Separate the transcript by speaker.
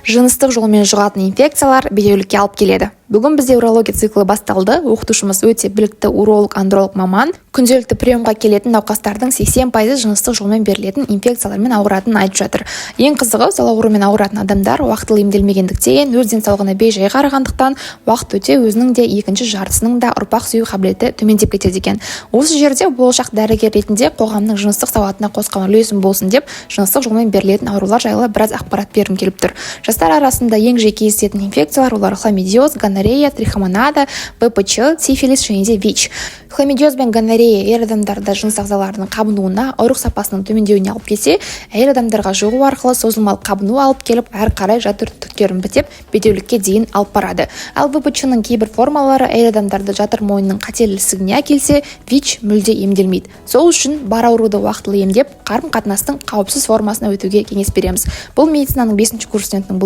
Speaker 1: Жыныстық жолмен жұғатын инфекциялар бедеулікке алып келеді. Бүгін бізде урология циклы басталды. Оқытушымыз өте білікті уролог-андролог маман. Күнделікті приемға келетін науқастардың 80% жыныстық жолмен берілетін инфекциялармен ауыратынын айтып жатыр. Ең қызығы, сал ауруымен ауыратын адамдар уақытылы емделмегендіктен, өз денсаулығына бей-жай қарағандықтан, уақыт өте өзінің де екінші жартысының да ұрпақ сүю қабілеті төмендеп кетеді екен. Осы жерде болашақ дәрігер ретінде қоғамның жыныстық сауатына қосқан үлесім болсын деп, жыныстық жолмен берілетін аурулар жайлы біраз ақпарат бергім келіп тұр. Жастар арасында ең жиі кездесетін инфекциялар олар хламидиоз, гонорея, трихомонада, ВПЧ, сифилис және де ВИЧ. Хламидиоз бен гонорея ер адамдарда жыныс ағзаларының қабынуына, ұрық сапасының төмендеуіне алып келсе, әйел адамдарға жұғу арқылы созылмалы қабыну алып келіп, әрі қарай жатыр түктерін бітеп, бедеулікке дейін алып барады. Ал ВПЧ-ның кейбір формалары әйел адамдарды жатыр мойнының қатерлі ісігіне әкелсе, ВИЧ мүлде емделмейді. Сол үшін бар ауруды уақытылы емдеп, қарым-қатынастың қауіпсіз формасына өтуге кеңес береміз. Бұл медицинаның 5-ші курс студентінің